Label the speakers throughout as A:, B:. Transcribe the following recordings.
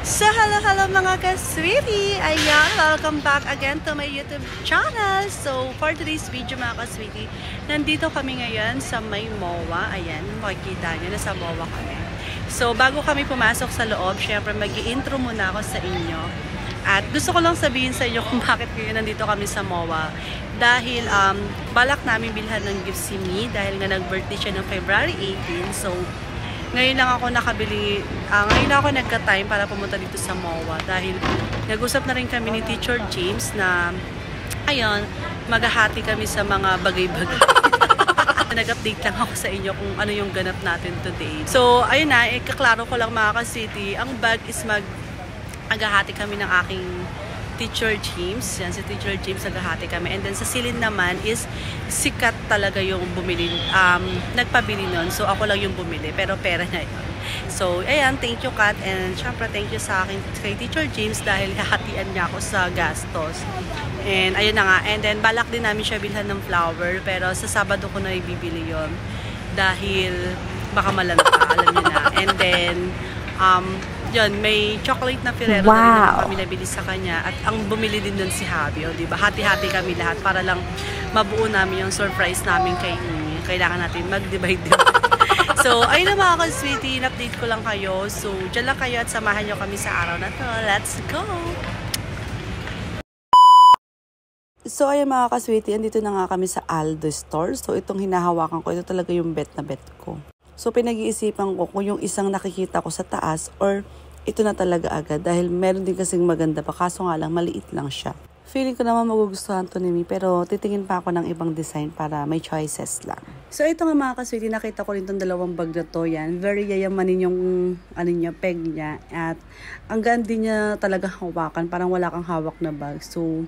A: So, hello mga ka-sweetie! Ayan, welcome back again to my YouTube channel. So, for today's video mga ka-sweetie, nandito kami ngayon sa may MOA. Ayan, makikita nyo, nasa MOA kami. So, bago kami pumasok sa loob, syempre mag-i-intro muna ako sa inyo. At gusto ko lang sabihin sa inyo kung bakit ngayon nandito kami sa MOA. Dahil balak namin bilhan ng gift si Mi dahil nga nag-birthday siya ng February 18. So, ngayon lang ako nakabili, ngayon lang ako nagka-time para pumunta dito sa MOA dahil nag-usap na rin kami ni Teacher James na ayun, maghahati kami sa mga bagay-bagay. Nag-update lang ako sa inyo kung ano yung ganap natin today. So, ayun na, ikaklaro ko lang mga ka-city, ang bag is maghahati kami ng aking Teacher James. Yan, si Teacher James naghahati kami. And then sa silin naman is sikat talaga yung bumili, nagpabili nun. So ako lang yung bumili, pero pera na yun. So ayan, thank you Kat. And syempre thank you sa akin kay Teacher James dahil hahatian niya ako sa gastos. And ayun na nga. And then balak din namin siya bilhan ng flower, pero sa Sabado ko na ibibili yon dahil baka malanta, alam niyo na. And then yun, may chocolate na Ferrero na rin kami nabili sa kanya. At ang bumili din nun si Javi, diba? Hati-hati kami lahat para lang mabuo namin yung surprise namin kay Amy. Kailangan natin mag-divide. So, ayun na mga ka-sweetie, in-update ko lang kayo. So, dyan lang kayo at samahan nyo kami sa araw na to. Let's go! So, ayun mga ka-sweetie, andito na nga kami sa Aldo Store. So, itong hinahawakan ko, ito talaga yung bet na bet ko. So, pinag-iisipan ko kung yung isang nakikita ko sa taas or ito na talaga agad dahil meron din kasing maganda pa kaso nga lang maliit lang siya. Feeling ko naman magugustuhan to ni Mi pero titingin pa ako ng ibang design para may choices lang. So, ito nga mga ka-sweetie, nakita ko rin itong dalawang bag na to. Yan, very yayamanin yung peg niya at ang ganda niya talaga hawakan. Parang wala kang hawak na bag. So,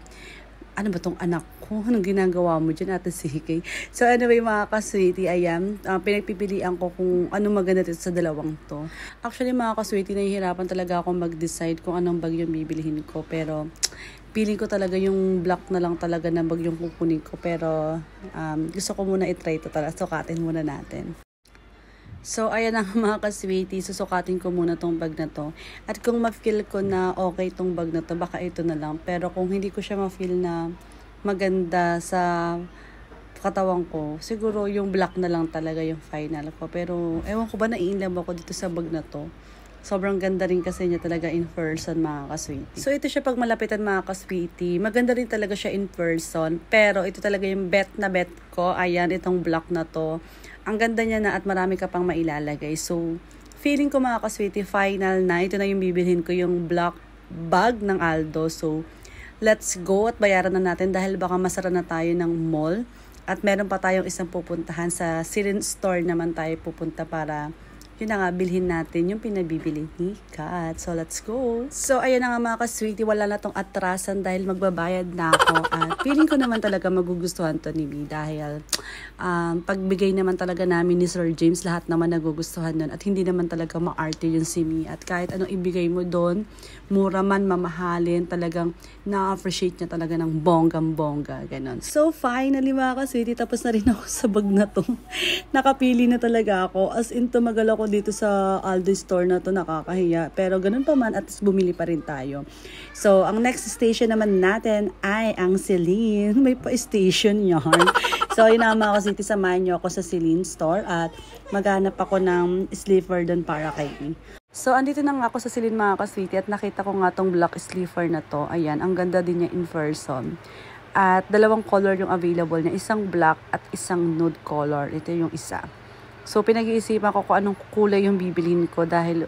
A: ano ba tong anak ko? Anong ginagawa mo dyan, Ate CK? So anyway mga ka-sweetie, ayan, pinagpipilian ko kung anong maganda dito sa dalawang to. Actually mga ka-sweetie, nahihirapan talaga ako mag-decide kung anong bag yung bibilihin ko. Pero feeling ko talaga yung black na lang talaga na bag yung kukunin ko. Pero gusto ko muna i-try ito talaga. Sukatin muna natin. So, ayan na mga ka-sweetie, susukatin ko muna tong bag na to. At kung ma-feel ko na okay tong bag na to, baka ito na lang. Pero kung hindi ko siya ma-feel na maganda sa katawan ko, siguro yung black na lang talaga yung final ko. Pero, ewan ko ba, naiinlove ako dito sa bag na to. Sobrang ganda rin kasi niya talaga in person mga ka-sweetie. So, ito siya pag malapitan mga ka-sweetie. Maganda rin talaga siya in person. Pero, ito talaga yung bet na bet ko. Ayan, itong black na to. Ang ganda niya na at marami ka pang mailalagay. So, feeling ko mga ka-sweetie, final na. Ito na yung bibilhin ko, yung black bag ng Aldo. So, let's go at bayaran na natin dahil baka masara na tayo ng mall. At meron pa tayong isang pupuntahan sa Silin Store naman tayo pupunta para yun na nga, bilhin natin yung pinabibili ni Kat. So, let's go. So, ayan na nga mga ka-sweetie, wala na tong atrasan dahil magbabayad na ako. At feeling ko naman talaga magugustuhan to ni Mi dahil pagbigay naman talaga namin ni Sir James, lahat naman nagugustuhan nun. At hindi naman talaga ma-arte yun si Mi. At kahit anong ibigay mo doon, mura man, mamahalin, talagang na-appreciate niya talaga ng bonggang-bongga. Ganon. So, finally mga ka-sweetie, tapos na rin ako sa bag na to. Nakapili na talaga ako. As in, tumagal ako dito sa Aldo Store na to, nakakahiya. Pero ganun pa man, at least bumili pa rin tayo. So, ang next station naman natin ay ang Celine. May pa-station yan. So, yun na mga ka-sweetie, samahan nyo ako sa Celine Store at maghanap ako ng sleeper doon para kay Me. So, andito na nga ako sa Celine mga ka-sweetie at nakita ko nga tong black sleeper na to. Ayan, ang ganda din niya in person. At dalawang color yung available niya. Isang black at isang nude color. Ito yung isa. So, pinag-iisipan ko kung anong kulay yung bibilhin ko dahil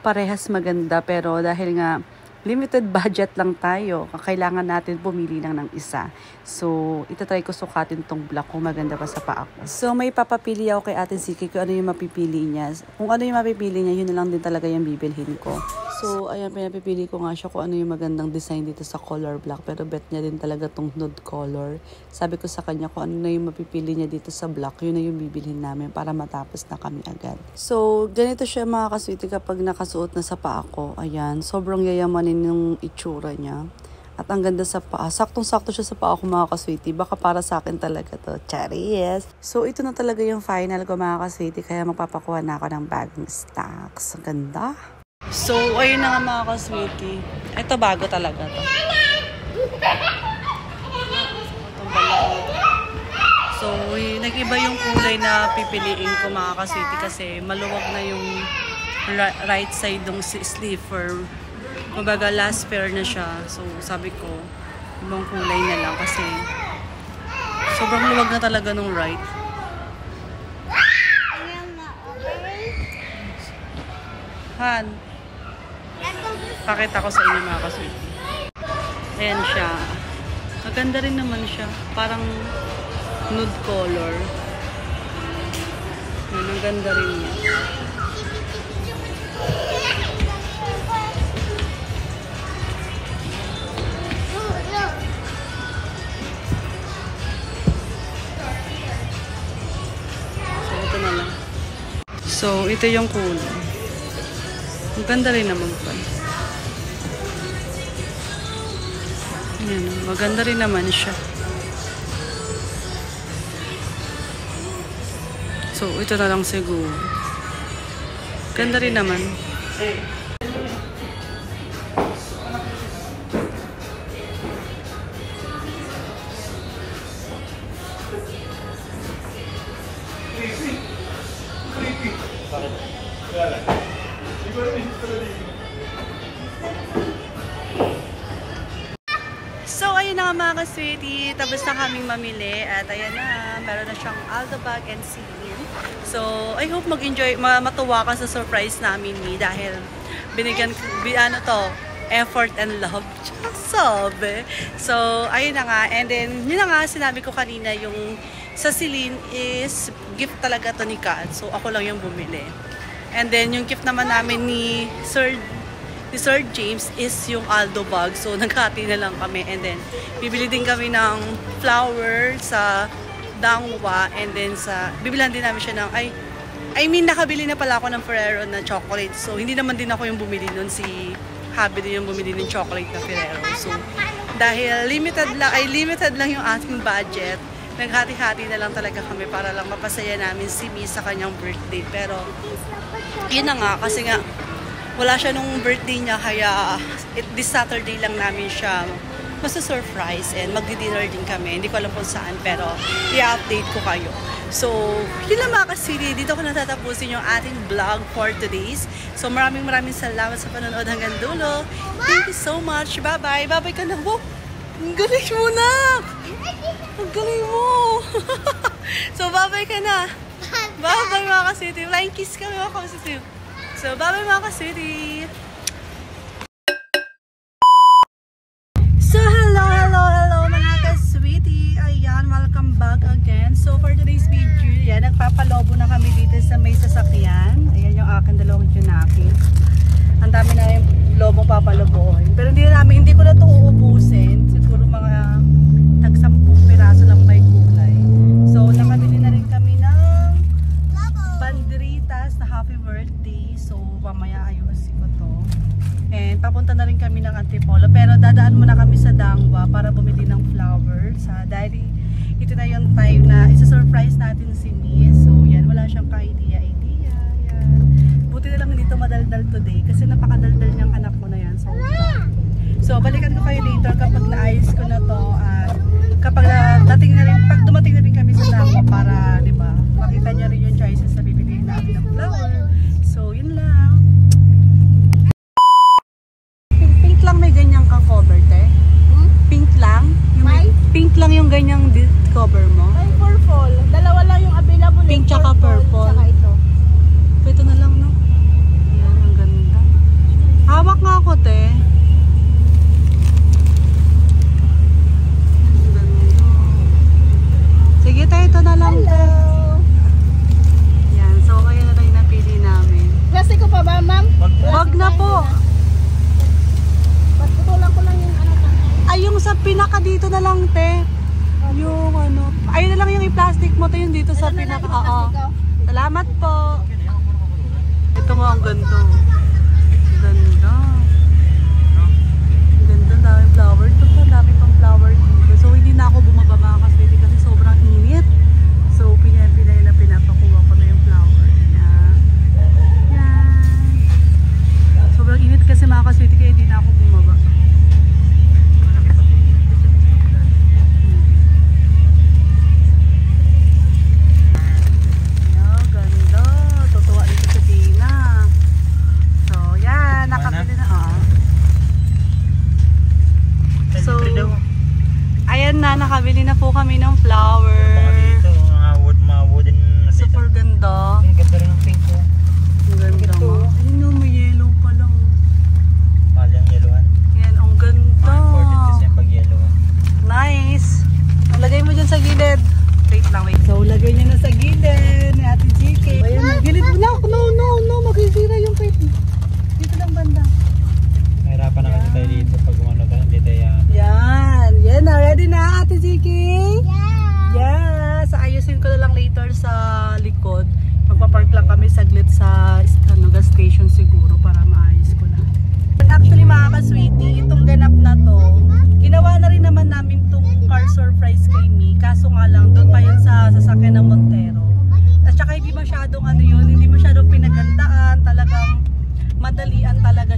A: parehas maganda. Pero dahil nga limited budget lang tayo, kailangan natin pumili lang ng isa. So, itatry ko sukatin tong black kung maganda pa sa paa ko. So, may papapili ako kay Ate Siki kung ano yung mapipili niya. Kung ano yung mapipili niya, yun na lang din talaga yung bibilhin ko. So, ayan, pinapipili ko nga siya kung ano yung magandang design dito sa color black. Pero bet niya din talaga tong nude color. Sabi ko sa kanya kung ano na yung mapipili niya dito sa black, yun na yung bibilhin namin para matapos na kami agad. So, ganito siya mga ka-sweetie kapag nakasuot na sa paa ko. Ayan, sobrang yayamanin yung itsura niya. At ang ganda sa paa. Saktong-sakto siya sa paa ko mga ka-sweetie. Baka para sa akin talaga to. Charis! So, ito na talaga yung final ko mga ka-sweetie. Kaya magpapakuha na ako ng bagong stocks. Ang ganda! So, ayun na nga mga ka-sweetie. Ito bago talaga to. Itong balot. So, nag-iba yung kulay na pipiliin ko mga ka-sweetie kasi maluwag na yung right side ng sleeper. Kumbaga last pair na siya. So, sabi ko, ibang kulay na lang kasi sobrang luwag na talaga nung right. Han, pakita ko sa inyo mga ka-sweetie. Ayan siya. Maganda rin naman siya. Parang nude color. Ayan, ang ganda rin niya. So, ito na lang. So, ito yung kulay. Ang ganda rin naman pa. Ayan, maganda rin naman siya. So, ito na lang siguro. Ganda rin naman. So, ayun na nga mga ka-sweetie. Tapos na kaming mamili. At ayan na, meron na siyang Aldo bag and Celine. So, I hope mag-enjoy, matuwa ka sa surprise namin ni dahil binigyan, ano to, effort and love. Sabi. So, ayun na nga. And then, yun na nga, sinabi ko kanina, yung sa Celine is gift talaga to ni Kat. So, ako lang yung bumili. And then, yung gift naman namin ni Sir James is yung Aldo bag. So, naghati na lang kami. And then, bibili din kami ng flower sa Dangwa. And then, bibilan din namin siya ng, nakabili na pala ako ng Ferrero na chocolate. So, hindi naman din ako yung bumili nun. Si Habi din yung bumili ng chocolate na Ferrero. So, dahil limited lang yung ating budget, naghati-hati na lang talaga kami para lang mapasaya namin si Mi sa kanyang birthday. Pero, yun na nga, kasi nga, wala siya nung birthday niya, kaya this Saturday lang namin siya masa-surprise and magdi-dinner din kami. Hindi ko alam kung saan, pero i-update ko kayo. So, yun lang mga kasiri. Dito ko natatapusin yung ating vlog for today's. So, maraming salamat sa panonood hanggang dulo. Thank you so much. Bye-bye. Bye-bye ka na. Wow! Ang galing mo na! Ang galing mo! So, bye-bye ka na. Bye-bye mga kasiri. Flying kiss kami mga kasiri. So, bye-bye mga ka-sweetie! So, hello mga ka-sweetie! Ayan, welcome back again. So, for today's video, yan, nagpapalobo na kami dito sa may sasakyan. Ayan yung akin dalawang junaki. Ang dami na yung lobo papalobohin. Pero hindi ko na ito uubusin. Siguro mga tag-10 piraso lang may kulay. So, nakabili na rin kami ng banderitas na happy birthday. So, mamaya ayusin ko to. And papunta na rin kami ng Antipolo. Pero dadaan muna kami sa Dangwa para bumili ng flowers. Dahil ito na yung time na isa-surprise natin si Miss. So, yan. Wala siyang ka-idea. Yan. Buti na lang hindi ito madaldal today. Kasi napakadaldal niyang anak ko na yan. So, balikan ko kayo later kapag naayos ko na to. Kapag pag dumating na rin kami sa Dangwa para, di ba, makita niya rin yung choices na bibilihin natin ng flower. So, yun lang. Pink lang may ganyang kang cover, te? Pink lang? Pink lang yung ganyang cover mo?
B: Ay, purple. Dalawa lang yung available.
A: Pink tsaka purple.
B: Tsaka ito.
A: Ito na lang, no? Yan, ang ganda. Hawak nga ako, te. Ang ganda. Sige, te, ito na lang, te. Yan, so kaya na tayo napili namin.
B: Plastic ko pa ba, ma'am?
A: Wag na po.
B: Patutulan ko lang yung ano.
A: Ay, yung sa pinaka dito na lang, te. Yung ano. Ayun na lang yung i-plastic mo, te, yung dito sa pinaka. Oo. Salamat po. Ito nga ang ganda. Ganda. Ganda, daming flower. Ito po, dami pang flower dito. So, hindi na ako bumaba mga kaswede kasi sobrang init. So, pinay na pinapakuha ko na yung flower. Yan. So,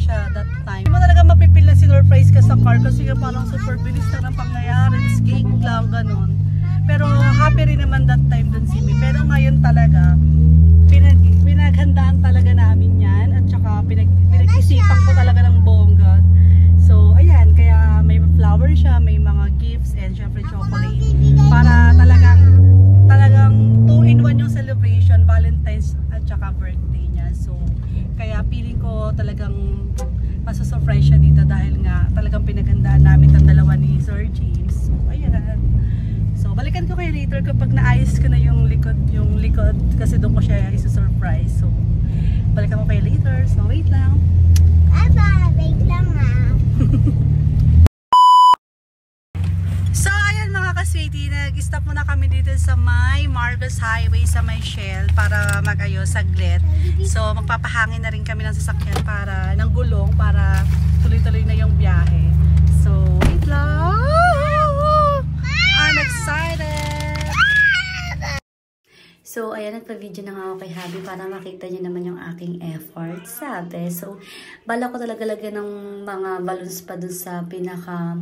A: siya that time. Hindi mo talaga mapipil na sinurprise ka sa car kasi parang super bilis na ng pangyayari. It's cake lang, ganun. Pero happy rin naman that time dun si Mi. Pero ngayon talaga, pinaghandaan talaga namin yan. At saka pinag-isipan ko talaga ng bongga. So, ayan. Kaya may flower siya, may mga gifts, and syempre chocolate. Para talagang 2-in-1 yung celebration, Valentine's at saka birthday niya. So, kaya feeling ko talagang masusurprise siya dito dahil nga talagang pinaghandaan namin ang dalawa ni Sir James. So, ayan. So, balikan ko kayo later kapag naayos ko na yung likod kasi doon ko siya isusurprise. So, balikan ko kayo later. So, wait lang.
B: Wait lang
A: So, ayan mga ka-sweetie, nag-stop muna kami dito sa may Marcos Highway sa may Shell para mag-ayos saglit. So, magpapahangin na rin kami ng sasakyan para, ng gulong para tuloy-tuloy na yung biyahe. So, wait lang! I'm excited!
C: So, ayan, nagpa-video na nga ako kay Habi para makita niyo naman yung aking effort, sabi. So, bala ko talaga lagyan ng mga balloons pa dun sa pinaka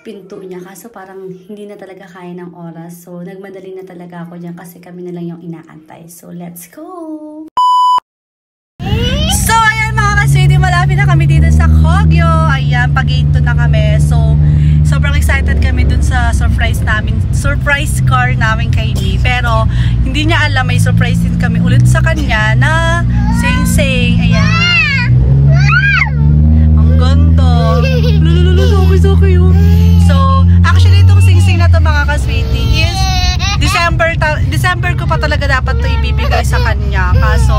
C: pinto niya. Kaso parang hindi na talaga kaya ng oras. So, nagmadali na talaga ako dyan kasi kami na lang yung inaantay. So, let's go!
A: So, ayan mga ka-sweetie, malapit na kami dito sa Kogyo. Ayan, pag-gate na kami. So, sobrang excited kami dun sa surprise car namin kay Mi. Pero, hindi niya alam, may surprise din kami ulit sa kanya na sing-sing. Ayan. Ang ganda. Lulululu, okay yun. So, actually, itong sing-sing na to mga ka-sweetie is December ko pa talaga dapat to ibibigay sa kanya. Kaso,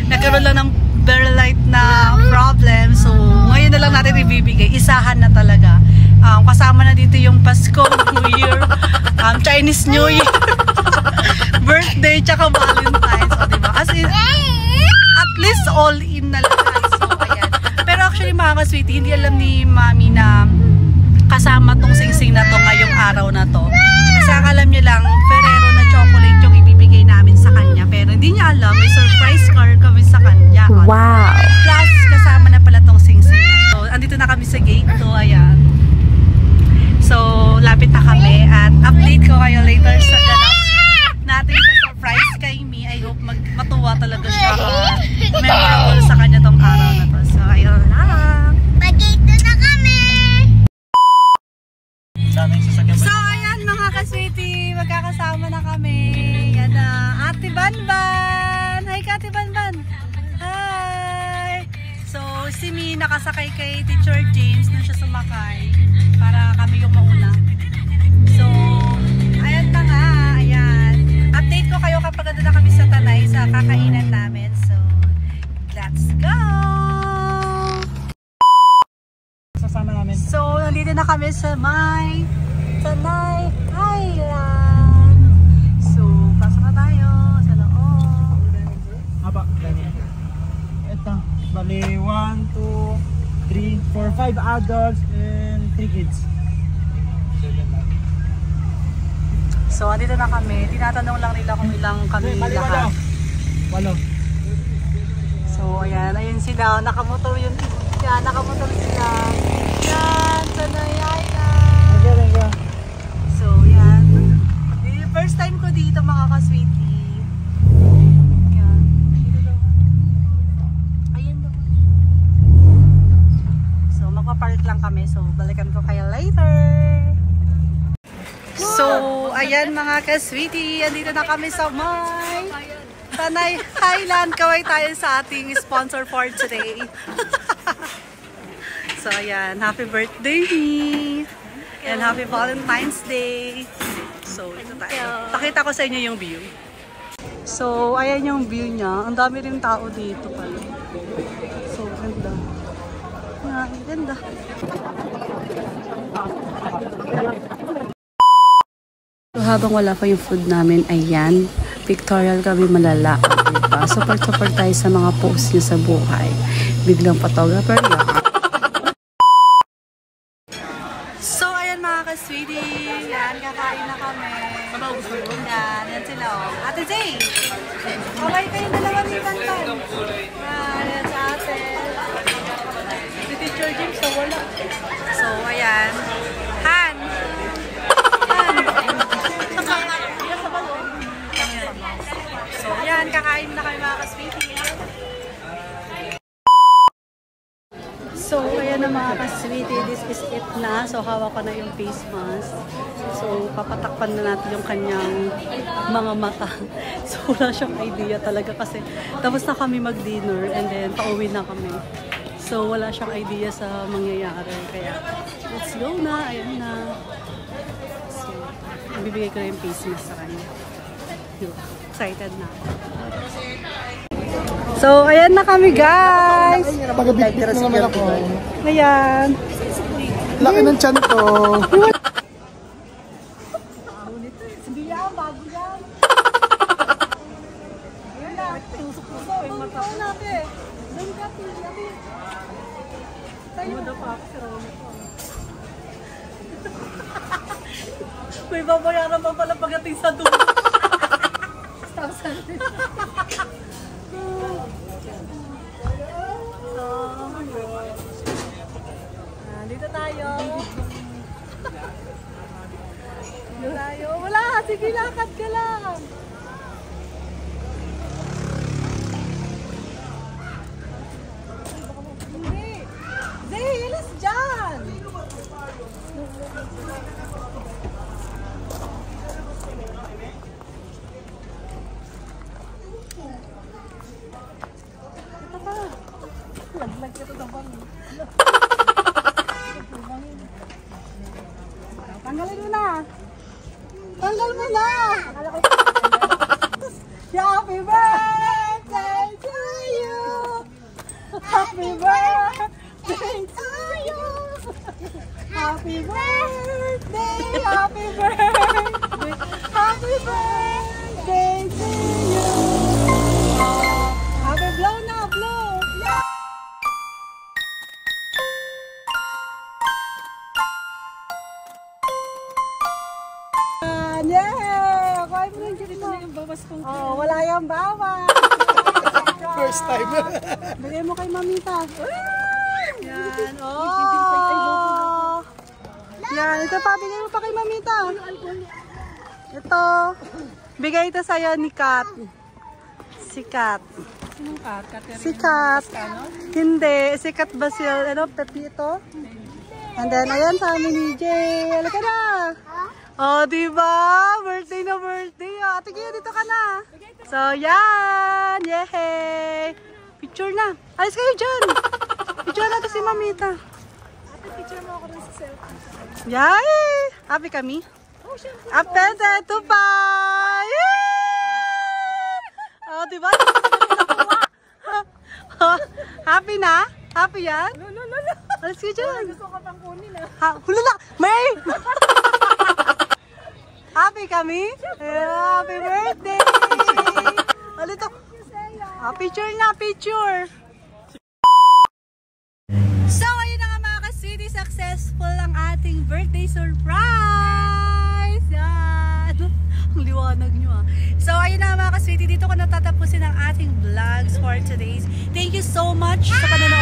A: nagkaroon lang ng very light na problem. So, ngayon na lang natin ibibigay. Isahan na talaga. Kasama na dito yung Pasko, New Year, Chinese New Year, birthday, tsaka Valentine's. O, diba? As in, at least all in na lahat. So, ayan. Pero actually, mga ka-sweetie, hindi alam ni Mami na kasama tong sing-sing na to ngayong araw na to. Kasi ang alam niya lang, Ferrero na chocolate yung ibibigay namin sa kanya. Pero hindi niya alam, may surprise car kami sa kanya.
C: Wow!
A: Plus, kasama na pala tong sing-sing na to. Andito na kami sa gate to, ayan. So, lapit na kami at update ko kayo later sa ganap natin sa surprise kay Mi. I hope matuwa talaga siya. Memorable sa kanya tong araw na to. So, ayun lang.
B: Pag-gate na kami!
A: So, ayan mga ka-sweetie, magkakasama na kami. Yan na, Ate Banban! Hi ka, Ate Banban! Hi! So, si Mi nakasakay kay Teacher James na siya sumakay para kami yung mauna. So, ayan na nga, ayan. Update ko kayo kapag na kami sa Tanay sa kakainan namin. So, let's go! So, nandito na kami sa may Tanay Highland. So, pasok na tayo sa loob.
D: Haba, ganyan. Ito, bali 1, 2, 3, 4, 5 adults and 3 kids.
A: So, andito na kami. Tinatanong lang nila kung ilang kami lahat.
D: 8.
A: So, ayan. Ayun sila. Nakamotor yun. Yan, nakamotor sila. Yan, Tanay Highland. So, yan. First time ko dito mga ka-sweetie. Yan. Dito daw. Ayun daw. So, magpapark lang kami. So, balikan ko kayo later. So, ayan mga ka-sweetie. Andito na kami sa may Tanay Highland. Kaway tayo sa ating sponsor for today. So, ayan. Happy birthday, Mi! And happy Valentine's Day! So, ito tayo. Pakita ko sa inyo yung view. So, ayan yung view niya. Ang dami rin tao dito pala. So, ganda. Yan, ganda. So, habang wala pa yung food namin, ayan. Pictorial kami malala. Diba? Support tayo sa mga posts niyo sa buhay. Biglang photographer yan. So, ayan mga ka-sweetie. Yan, kakain na kami. Yan, yan sila. Ate Zay! Kaway kayo dalawa ni Tantan. Yan, yan sa ate.
C: So, ayan. Han! So, ayan. Kakain na kayo mga ka-sweetie. So, ayan na mga ka-sweetie. This is it na. So, hawak ko na yung face mask. So, papatakpan na natin yung kanyang mga mata. So, wala siyang idea talaga kasi tapos na kami mag-dinner and then pauwi na kami. So, wala siyang idea sa mangyayari. Kaya, let's go na. Ayan na. So, ibibigay ko na yung face mask sa kanya. Diba? Excited na ako. So, ayan na kami, guys!
D: Pag-bit-bit na naman ako.
C: Ayan.
D: Laki ng tiyan ko.
C: Hindi yan, bago yan. Ayan na, tusok-tusok. Ikaw natin. Doon ka, natin. Tayo na pa ako si Romy ko. May babayaran pa pala pagdating sa dulo. Dito tayo. Dito tayo. Wala! Sige, lakad ka lang. Hindi. Zay, ilis dyan! Ito pa. Laglag ka ito sa bangin. Tanggalin mo na! Tanggal mo na! Happy birthday to you! Happy birthday to you! Happy birthday! Happy birthday! Happy birthday to you! Happy blow na! Blow! Yeah! Kuhain mo lang dito na yung bawas kong oh, wala yung bawas.
D: First time.
C: Bigay mo kay Mamita. Yan. Oh! Yan. Ito pa. Bigay mo pa kay Mamita. Ito. Bigay ito sa'yo ni Kat. Si Kat. Sinong Kat? Si Kat. Hindi. Si Kat Basil. Ano? Pepito. And then, ayan sa amin ni Jay. Halika na. Oh, diba? Birthday na birthday. Ah. Tigil, dito ka na. So, yan. Yehey. Picture na. Alis kayo dyan. Picture natin si Mamita. Ate, picture mo ako rin sa cellphone. Yay! Happy kami? Oh, syempre. Apete, tupay! Oh, diba? Happy na? Happy yan? No. Alis kayo dyan. Gusto ka pang kunin ah. Hula na! May! Happy kami? Happy birthday! Alito. Picture na, picture! So, ayun na nga mga ka-sweetie, successful ang ating birthday surprise! Yan! Ang liwanag nyo ah. So, ayun na nga mga ka-sweetie, dito ko natatapusin ang ating vlogs for today's. Thank you so much sa panonood